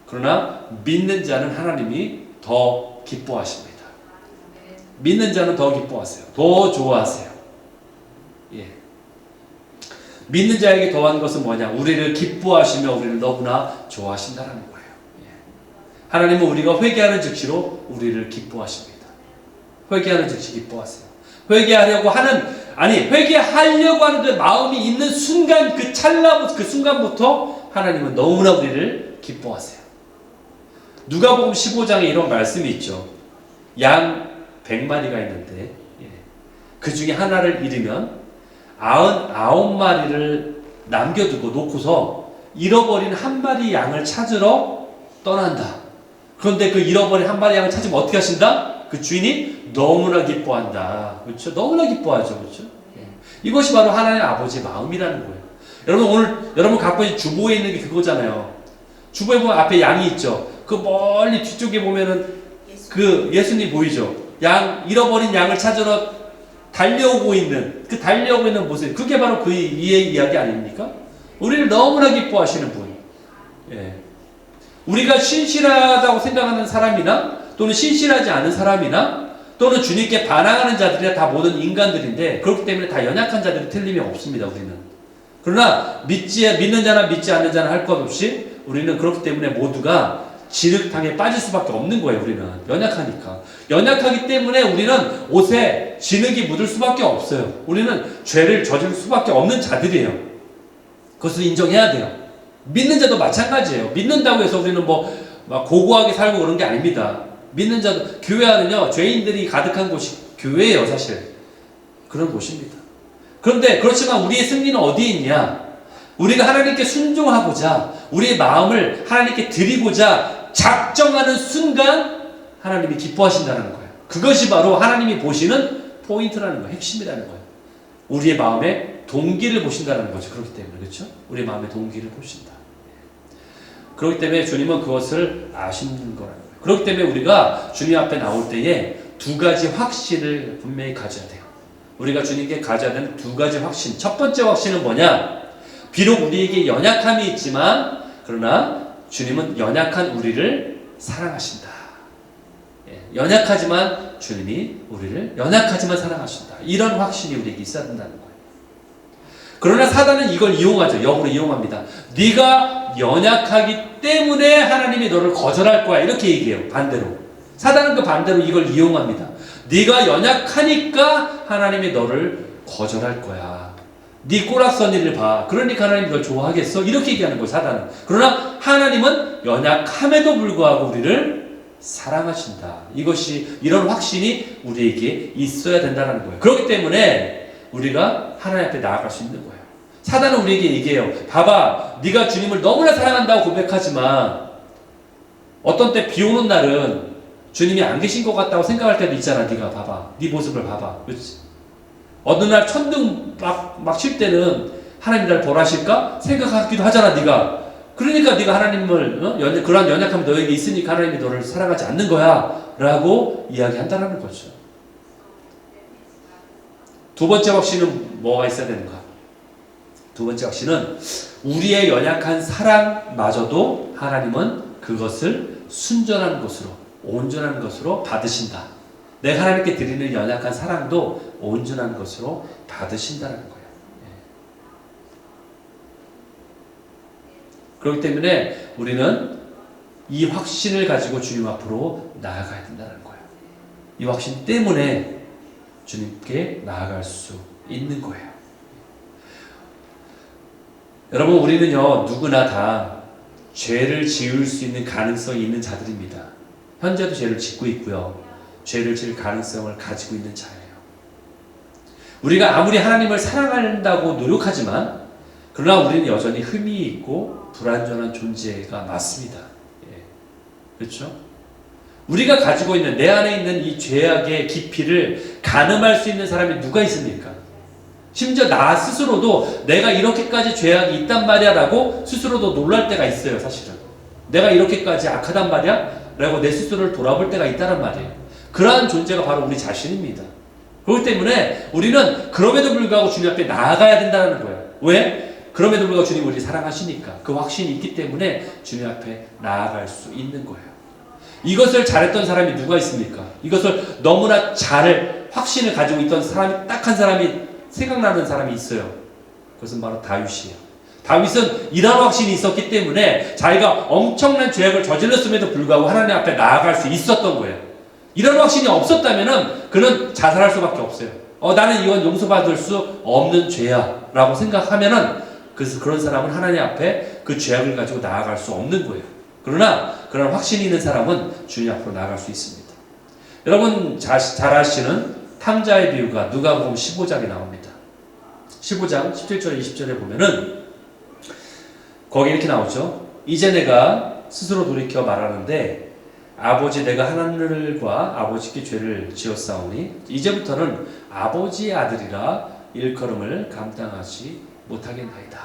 그러나 믿는 자는 하나님이 더 기뻐하십니다. 믿는 자는 더 기뻐하세요. 더 좋아하세요. 예. 믿는 자에게 더한 것은 뭐냐? 우리를 기뻐하시며 우리를 너무나 좋아하신다는 거예요. 예. 하나님은 우리가 회개하는 즉시로 우리를 기뻐하십니다. 회개하는 즉시 기뻐하세요. 회개하려고 하는 그 마음이 있는 순간 그 순간부터 하나님은 너무나 우리를 기뻐하세요. 누가복음 15장에 이런 말씀이 있죠. 양 100마리가 있는데 그 중에 하나를 잃으면 99마리를 남겨두고 놓고서 잃어버린 한 마리 양을 찾으러 떠난다. 그런데 그 잃어버린 한 마리 양을 찾으면 어떻게 하신다? 그 주인이 너무나 기뻐한다. 그렇죠? 너무나 기뻐하죠. 그렇죠? 이것이 바로 하나님 아버지의 마음이라는 거예요. 여러분 오늘 여러분 갖고 있는 주보에 있는 게 그거잖아요. 주보에 보면 앞에 양이 있죠. 그 멀리 뒤쪽에 보면은 그 예수님 보이죠? 잃어버린 양을 찾으러 달려오고 있는 모습. 그게 바로 그 이의 이야기 아닙니까? 우리를 너무나 기뻐하시는 분. 예. 우리가 신실하다고 생각하는 사람이나 또는 신실하지 않은 사람이나 또는 주님께 반항하는 자들이 다 모든 인간들인데 그렇기 때문에 다 연약한 자들이 틀림이 없습니다. 우리는. 그러나 믿는 자나 믿지 않는 자나 할 것 없이 우리는 그렇기 때문에 모두가 진흙탕에 빠질 수밖에 없는 거예요. 우리는 연약하니까. 연약하기 때문에 우리는 옷에 진흙이 묻을 수밖에 없어요. 우리는 죄를 저지를 수밖에 없는 자들이에요. 그것을 인정해야 돼요. 믿는 자도 마찬가지예요. 믿는다고 해서 우리는 막 고고하게 살고 그런 게 아닙니다. 믿는 자도, 교회 안은요 죄인들이 가득한 곳이 교회예요. 사실 그런 곳입니다. 그런데 그렇지만 우리의 승리는 어디에 있냐? 우리가 하나님께 순종하고자 우리의 마음을 하나님께 드리고자 작정하는 순간 하나님이 기뻐하신다는 거예요. 그것이 바로 하나님이 보시는 포인트라는 거예요. 핵심이라는 거예요. 우리의 마음의 동기를 보신다는 거죠. 그렇기 때문에 그렇죠? 우리의 마음의 동기를 보신다. 그렇기 때문에 주님은 그것을 아시는 거라는 거예요. 그렇기 때문에 우리가 주님 앞에 나올 때에 두 가지 확신을 분명히 가져야 돼요. 우리가 주님께 가져야 되는 두 가지 확신. 첫 번째 확신은 뭐냐? 비록 우리에게 연약함이 있지만 그러나 주님은 연약한 우리를 사랑하신다. 연약하지만 주님이 우리를 연약하지만 사랑하신다. 이런 확신이 우리에게 있어야 된다는 거예요. 그러나 사단은 이걸 이용하죠. 역으로 이용합니다. 네가 연약하기 때문에 하나님이 너를 거절할 거야. 이렇게 얘기해요. 반대로. 사단은 그 반대로 이걸 이용합니다. 네가 연약하니까 하나님이 너를 거절할 거야. 네 꼬락선 일을 봐. 그러니까 하나님 널 좋아하겠어? 이렇게 얘기하는 거예요, 사단은. 그러나 하나님은 연약함에도 불구하고 우리를 사랑하신다. 이런 확신이 우리에게 있어야 된다는 거예요. 그렇기 때문에 우리가 하나님 앞에 나아갈 수 있는 거예요. 사단은 우리에게 얘기해요. 봐봐, 네가 주님을 너무나 사랑한다고 고백하지만 어떤 때 비 오는 날은 주님이 안 계신 것 같다고 생각할 때도 있잖아. 네가 봐봐, 네 모습을 봐봐. 그렇지? 어느 날 천둥 막 칠 때는 하나님이 날 벌하실까 생각하기도 하잖아. 네가. 그러니까 네가 하나님을 그러한 연약함이 너에게 있으니까 하나님이 너를 사랑하지 않는 거야 라고 이야기한다는 거죠. 두 번째 확신은 뭐가 있어야 되는가? 두 번째 확신은 우리의 연약한 사랑마저도 하나님은 그것을 순전한 것으로, 온전한 것으로 받으신다. 내가 하나님께 드리는 연약한 사랑도 온전한 것으로 받으신다는 거예요. 그렇기 때문에 우리는 이 확신을 가지고 주님 앞으로 나아가야 된다는 거예요. 이 확신 때문에 주님께 나아갈 수 있는 거예요. 여러분, 우리는요, 누구나 다 죄를 지을 수 있는 가능성이 있는 자들입니다. 현재도 죄를 짓고 있고요. 죄를 지을 가능성을 가지고 있는 자예요. 우리가 아무리 하나님을 사랑한다고 노력하지만 그러나 우리는 여전히 흠이 있고 불완전한 존재가 맞습니다. 그렇죠? 우리가 가지고 있는 내 안에 있는 이 죄악의 깊이를 가늠할 수 있는 사람이 누가 있습니까? 심지어 나 스스로도 내가 이렇게까지 죄악이 있단 말이야 라고 스스로도 놀랄 때가 있어요. 사실은 내가 이렇게까지 악하단 말이야? 라고 내 스스로를 돌아볼 때가 있다는 말이에요. 그러한 존재가 바로 우리 자신입니다. 그렇기 때문에 우리는 그럼에도 불구하고 주님 앞에 나아가야 된다는 거예요. 왜? 그럼에도 불구하고 주님 우리를 사랑하시니까. 그 확신이 있기 때문에 주님 앞에 나아갈 수 있는 거예요. 이것을 잘했던 사람이 누가 있습니까? 이것을 너무나 확신을 가지고 있던 사람이 딱 한 사람이 생각나는 사람이 있어요. 그것은 바로 다윗이에요. 다윗은 이런 확신이 있었기 때문에 자기가 엄청난 죄악을 저질렀음에도 불구하고 하나님 앞에 나아갈 수 있었던 거예요. 이런 확신이 없었다면 그는 자살할 수밖에 없어요. 나는 이건 용서받을 수 없는 죄야 라고 생각하면은 그래서 그런 사람은 하나님 앞에 그 죄악을 가지고 나아갈 수 없는 거예요. 그러나 그런 확신이 있는 사람은 주님 앞으로 나아갈 수 있습니다. 여러분 잘 아시는 탕자의 비유가 누가복음 15장에 나옵니다. 15장 17절 20절에 보면은 거기 이렇게 나오죠. 이제 내가 스스로 돌이켜 말하는데 아버지, 내가 하늘과 아버지께 죄를 지었사오니 이제부터는 아버지의 아들이라 일컬음을 감당하지 못하겠나이다.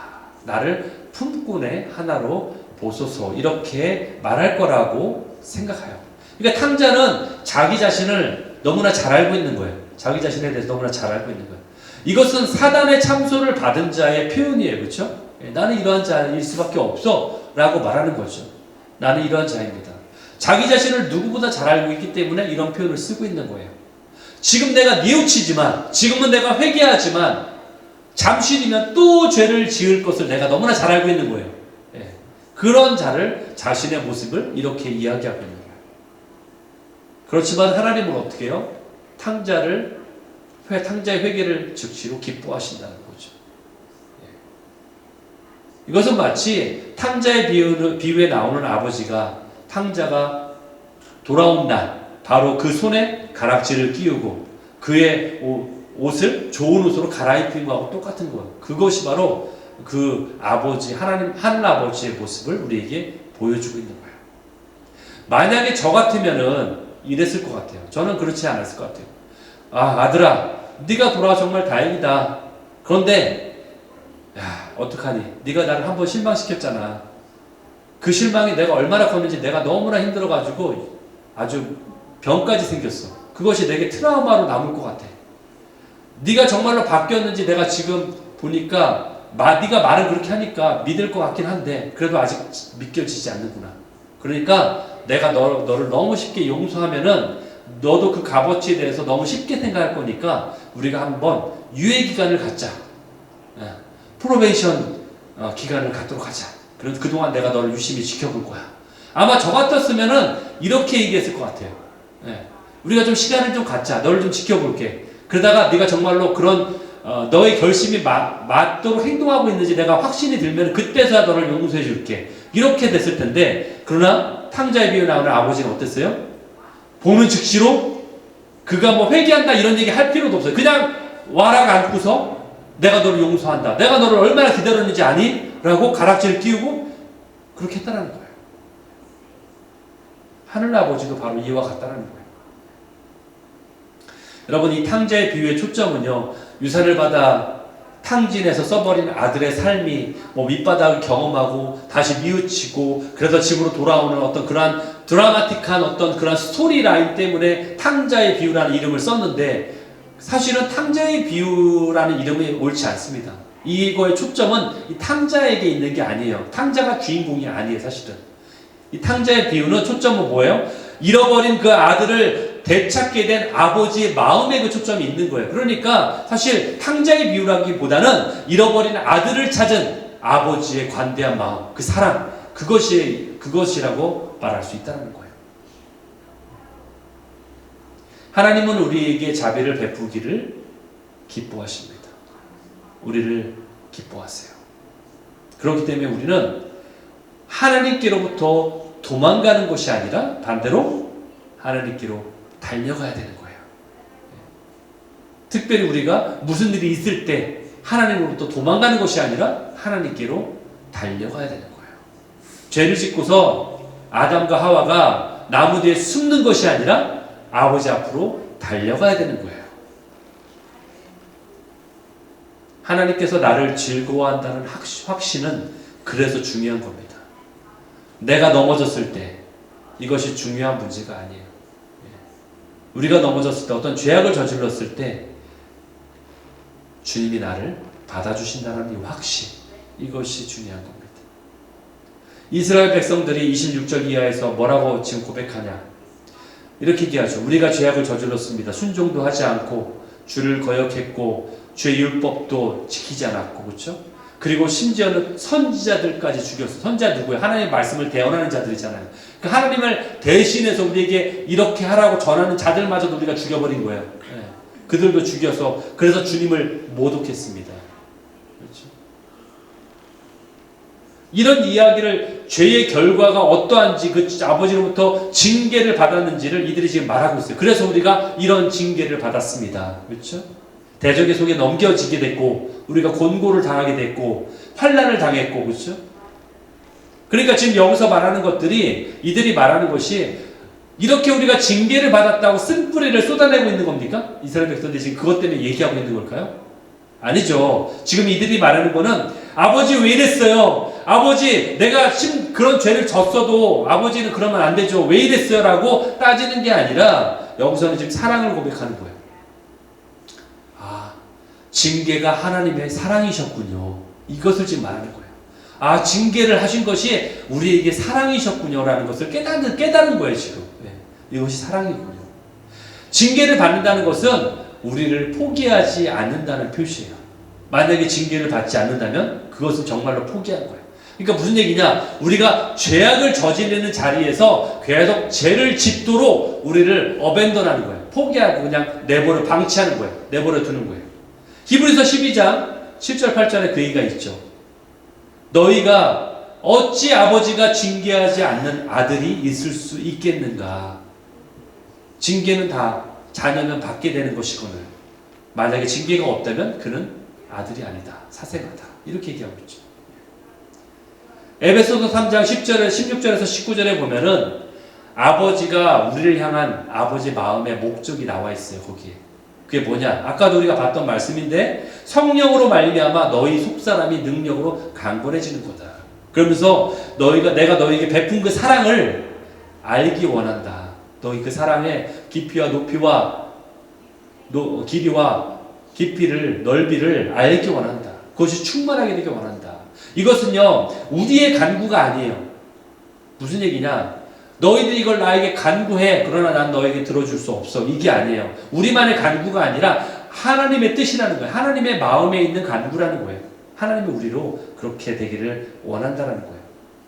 나를 품꾼의 하나로 보소서. 이렇게 말할 거라고 생각해요. 그러니까 탕자는 자기 자신을 너무나 잘 알고 있는 거예요. 자기 자신에 대해서 너무나 잘 알고 있는 거예요. 이것은 사단의 참소를 받은 자의 표현이에요. 그렇죠? 나는 이러한 자일 수밖에 없어 라고 말하는 거죠. 나는 이러한 자입니다. 자기 자신을 누구보다 잘 알고 있기 때문에 이런 표현을 쓰고 있는 거예요. 지금 내가 뉘우치지만, 지금은 내가 회개하지만 잠시 뒤면 또 죄를 지을 것을 내가 너무나 잘 알고 있는 거예요. 그런 자를, 자신의 모습을 이렇게 이야기하고 있는 거예요. 그렇지만 하나님은 어떻게 해요? 탕자의 회개를 즉시로 기뻐하신다는 거죠. 이것은 마치 탕자의 비유에 나오는 아버지가 탕자가 돌아온 날 바로 그 손에 가락지를 끼우고 그의 옷을 좋은 옷으로 갈아입힌 것하고 똑같은 거예요. 그것이 바로 그 아버지, 하나님 하늘 아버지의 모습을 우리에게 보여주고 있는 거예요. 만약에 저 같으면은 이랬을 것 같아요. 저는 그렇지 않았을 것 같아요. 아들아, 네가 돌아와 정말 다행이다. 그런데 어떡하니? 네가 나를 한번 실망시켰잖아. 그 실망이 내가 얼마나 컸는지 내가 너무나 힘들어가지고 아주 병까지 생겼어. 그것이 내게 트라우마로 남을 것 같아. 네가 정말로 바뀌었는지 내가 지금 보니까 네가 말을 그렇게 하니까 믿을 것 같긴 한데 그래도 아직 믿겨지지 않는구나. 그러니까 내가 너를 너무 쉽게 용서하면은 너도 그 값어치에 대해서 너무 쉽게 생각할 거니까 우리가 한번 유예 기간을 갖자. 프로베이션 기간을 갖도록 하자. 그래서 그동안 내가 너를 유심히 지켜볼 거야. 아마 저 같았으면은 이렇게 얘기했을 것 같아요. 우리가 좀 시간을 좀 갖자. 너를 좀 지켜볼게. 그러다가 네가 정말로 그런 너의 결심이 맞도록 행동하고 있는지 내가 확신이 들면 그때서야 너를 용서해 줄게. 이렇게 됐을 텐데, 그러나 탕자의 비유 나오는 아버지는 어땠어요? 보는 즉시로 그가 뭐 회개한다 이런 얘기 할 필요도 없어요. 그냥 와락 안고서 내가 너를 용서한다. 내가 너를 얼마나 기다렸는지 아니? 라고 가락지를 끼우고 그렇게 했다는 거예요. 하늘 아버지도 바로 이와 같다는 거예요. 여러분, 이 탕자의 비유의 초점은요, 유산을 받아 탕진해서 써버린 아들의 삶이 뭐 밑바닥을 경험하고 다시 뉘우치고 그래서 집으로 돌아오는 어떤 그러한 드라마틱한 어떤 그런 스토리 라인 때문에 탕자의 비유라는 이름을 썼는데, 사실은 탕자의 비유라는 이름이 옳지 않습니다. 이거의 초점은 이 탕자에게 있는 게 아니에요. 탕자가 주인공이 아니에요, 사실은. 이 탕자의 비유는 초점은 뭐예요? 잃어버린 그 아들을 되찾게 된 아버지의 마음에 그 초점이 있는 거예요. 그러니까 사실 탕자의 비유라기보다는 잃어버린 아들을 찾은 아버지의 관대한 마음, 그 사랑, 그것이라고 말할 수 있다는 거예요. 하나님은 우리에게 자비를 베푸기를 기뻐하십니다. 우리를 기뻐하세요. 그렇기 때문에 우리는 하나님께로부터 도망가는 것이 아니라 반대로 하나님께로 달려가야 되는 거예요. 특별히 우리가 무슨 일이 있을 때 하나님으로부터 도망가는 것이 아니라 하나님께로 달려가야 되는 거예요. 죄를 짓고서 아담과 하와가 나무 뒤에 숨는 것이 아니라 아버지 앞으로 달려가야 되는 거예요. 하나님께서 나를 즐거워한다는 확신은 그래서 중요한 겁니다. 내가 넘어졌을 때 이것이 중요한 문제가 아니에요. 우리가 넘어졌을 때, 어떤 죄악을 저질렀을 때 주님이 나를 받아주신다는 이 확신, 이것이 중요한 겁니다. 이스라엘 백성들이 26절 이하에서 뭐라고 지금 고백하냐? 이렇게 얘기하죠. 우리가 죄악을 저질렀습니다. 순종도 하지 않고 주를 거역했고 주의 율법도 지키지 않았고, 그렇죠? 그리고 심지어는 선지자들까지 죽였어. 선지자 누구예요? 하나님의 말씀을 대언하는 자들이잖아요. 그 하나님을 대신해서 우리에게 이렇게 하라고 전하는 자들마저도 우리가 죽여버린 거예요. 네. 그들도 죽여서 그래서 주님을 모독했습니다. 그렇죠? 이런 이야기를, 죄의 결과가 어떠한지, 그 아버지로부터 징계를 받았는지를 이들이 지금 말하고 있어요. 그래서 우리가 이런 징계를 받았습니다. 그렇죠? 대적의 속에 넘겨지게 됐고, 우리가 곤고를 당하게 됐고, 환난을 당했고, 그렇죠? 그러니까 지금 여기서 말하는 것들이, 이들이 말하는 것이 이렇게 우리가 징계를 받았다고 쓴뿌리를 쏟아내고 있는 겁니까? 이스라엘 백성들이 지금 그것 때문에 얘기하고 있는 걸까요? 아니죠. 지금 이들이 말하는 거는 아버지 왜 이랬어요? 아버지 내가 그런 죄를 졌어도 아버지는 그러면 안 되죠. 왜 이랬어요? 라고 따지는 게 아니라 여기서는 지금 사랑을 고백하는 거예요. 아, 징계가 하나님의 사랑이셨군요. 이것을 지금 말하는 거예요. 아, 징계를 하신 것이 우리에게 사랑이셨군요 라는 것을 깨닫는 거예요 지금. 네, 이것이 사랑이군요. 징계를 받는다는 것은 우리를 포기하지 않는다는 표시예요. 만약에 징계를 받지 않는다면 그것은 정말로 포기한 거예요. 그러니까 무슨 얘기냐? 우리가 죄악을 저지르는 자리에서 계속 죄를 짓도록 우리를 어벤던하는 거예요. 포기하고 그냥 내버려 방치하는 거예요. 내버려 두는 거예요. 히브리서 12장 7절 8절에 그 얘기가 있죠. 너희가 어찌 아버지가 징계하지 않는 아들이 있을 수 있겠는가? 징계는 다 자녀는 받게 되는 것이거늘 만약에 징계가 없다면 그는 아들이 아니다. 사생아다. 이렇게 얘기하고 있죠. 에베소서 3장 10절에 16절에서 19절에 보면은 아버지가 우리를 향한 아버지 마음의 목적이 나와 있어요. 거기에. 그게 뭐냐? 아까도 우리가 봤던 말씀인데 성령으로 말미암아 너희 속사람이 능력으로 강건해지는 거다. 그러면서 내가 너희에게 베푼 그 사랑을 알기 원한다. 너희 그 사랑의 깊이와 높이와 길이와 깊이를 넓이를 알기 원한다. 그것이 충만하게 되기 원한다. 이것은요 우리의 간구가 아니에요. 무슨 얘기냐? 너희들이 이걸 나에게 간구해. 그러나 난 너에게 들어줄 수 없어. 이게 아니에요. 우리만의 간구가 아니라 하나님의 뜻이라는 거예요. 하나님의 마음에 있는 간구라는 거예요. 하나님이 우리로 그렇게 되기를 원한다는 거예요.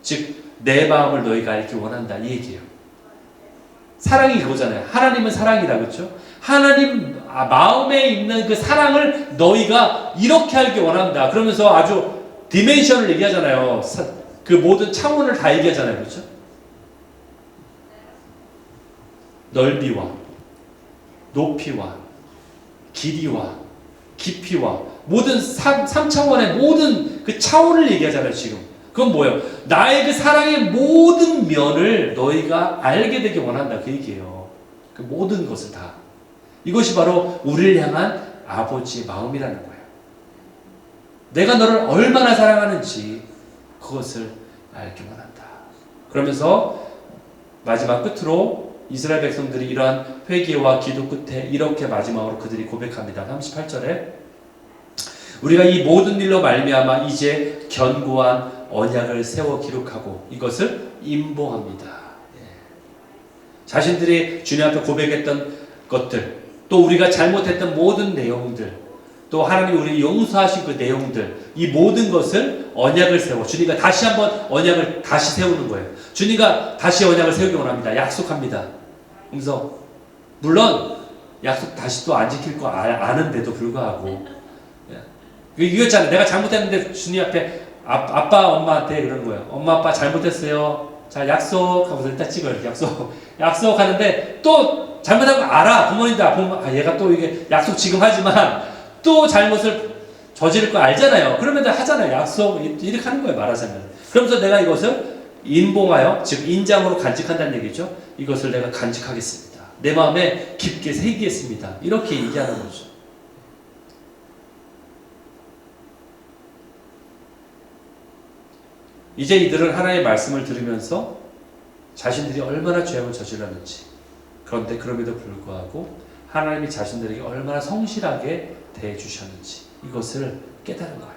즉 내 마음을 너희가 알기 원한다 이 얘기예요. 사랑이 그거잖아요. 하나님은 사랑이라 그렇죠? 하나님 마음에 있는 그 사랑을 너희가 이렇게 하기 원한다. 그러면서 아주 디멘션을 얘기하잖아요. 그 모든 차원을 다 얘기하잖아요. 그렇죠? 넓이와 높이와 길이와 깊이와 모든 3차원의 모든 그 차원을 얘기하잖아요. 지금 그건 뭐예요? 나의 그 사랑의 모든 면을 너희가 알게 되기 원한다. 그 얘기예요. 그 모든 것을 다. 이것이 바로 우리를 향한 아버지의 마음이라는 거예요. 내가 너를 얼마나 사랑하는지 그것을 알기 원한다. 그러면서 마지막 끝으로 이스라엘 백성들이 이러한 회개와 기도 끝에 이렇게 마지막으로 그들이 고백합니다. 38절에 우리가 이 모든 일로 말미암아 이제 견고한 언약을 세워 기록하고 이것을 임봉합니다. 자신들이 주님 앞에 고백했던 것들, 또 우리가 잘못했던 모든 내용들, 또 하나님이 우리 용서하신 그 내용들, 이 모든 것을 언약을 세워 주님과 다시 한번 언약을 다시 세우는 거예요. 주님과 다시 언약을 세우기 원합니다. 약속합니다. 그래서 물론 약속 다시 또 안 지킬 거 아는데도 불구하고 이거잖아요. 내가 잘못했는데 주님 앞에 아빠 엄마한테 그러는 거예요. 엄마 아빠 잘못했어요. 자 약속 하고서 일단 찍어요. 약속하는데 또 잘못한 거 알아. 부모님들 얘가 또 이게 약속 지금 하지만 또 잘못을 저지를 거 알잖아요. 그러면 하잖아요. 약속 이렇게 하는 거예요. 말하자면. 그러면서 내가 이것을 인봉하여 즉 인장으로 간직한다는 얘기죠. 이것을 내가 간직하겠습니다. 내 마음에 깊게 새기겠습니다. 이렇게 얘기하는 거죠. 이제 이들은 하나님의 말씀을 들으면서 자신들이 얼마나 죄악을 저질렀는지, 그런데 그럼에도 불구하고 하나님이 자신들에게 얼마나 성실하게 대해주셨는지 이것을 깨달은 거예요.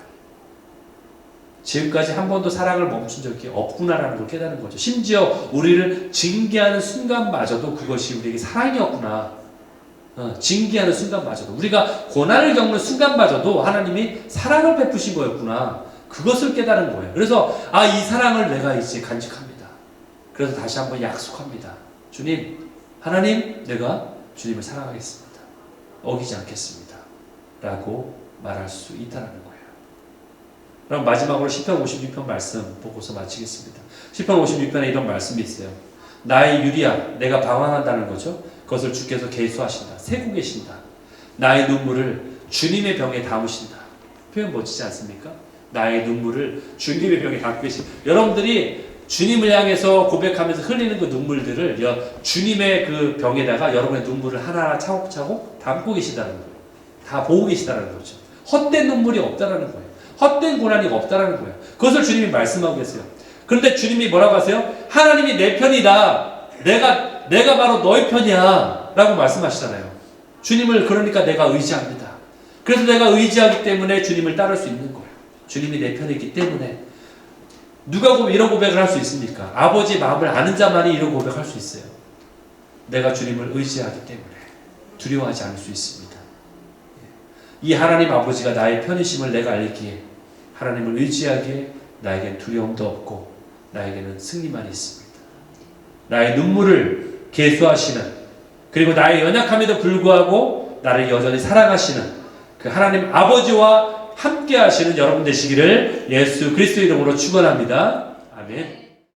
지금까지 한 번도 사랑을 멈춘 적이 없구나라는 걸 깨달은 거죠. 심지어 우리를 징계하는 순간마저도 그것이 우리에게 사랑이었구나. 징계하는 순간마저도, 우리가 고난을 겪는 순간마저도 하나님이 사랑을 베푸신 거였구나. 그것을 깨달은 거예요. 그래서 이 사랑을 내가 이제 간직합니다. 그래서 다시 한번 약속합니다. 주님, 하나님, 내가 주님을 사랑하겠습니다. 어기지 않겠습니다. 라고 말할 수 있다는 거예요. 그럼 마지막으로 시편 56편 말씀 보고서 마치겠습니다. 시편 56편에 이런 말씀이 있어요. 나의 유리야, 내가 방황한다는 거죠. 그것을 주께서 계수하신다. 세고 계신다. 나의 눈물을 주님의 병에 담으신다. 표현 멋지지 않습니까? 나의 눈물을 주님의 병에 담고 계신다. 여러분들이 주님을 향해서 고백하면서 흘리는 그 눈물들을 주님의 그 병에다가 여러분의 눈물을 하나하나 차곡차곡 담고 계시다는 거예요. 다 보고 계시다는 거죠. 헛된 눈물이 없다라는 거예요. 헛된 고난이 없다라는 거예요. 그것을 주님이 말씀하고 계세요. 그런데 주님이 뭐라고 하세요? 하나님이 내 편이다. 내가 바로 너의 편이야. 라고 말씀하시잖아요. 주님을 그러니까 내가 의지합니다. 그래서 내가 의지하기 때문에 주님을 따를 수 있는 거예요. 주님이 내 편이기 때문에. 누가 이런 고백을 할 수 있습니까? 아버지의 마음을 아는 자만이 이런 고백할 수 있어요. 내가 주님을 의지하기 때문에 두려워하지 않을 수 있습니다. 이 하나님 아버지가 나의 편이심을 내가 알기에 하나님을 의지하기에 나에겐 두려움도 없고 나에게는 승리만 있습니다. 나의 눈물을 계수하시는, 그리고 나의 연약함에도 불구하고 나를 여전히 사랑하시는 그 하나님 아버지와 함께 하시는 여러분 되시기를 예수 그리스도 이름으로 축원합니다. 아멘.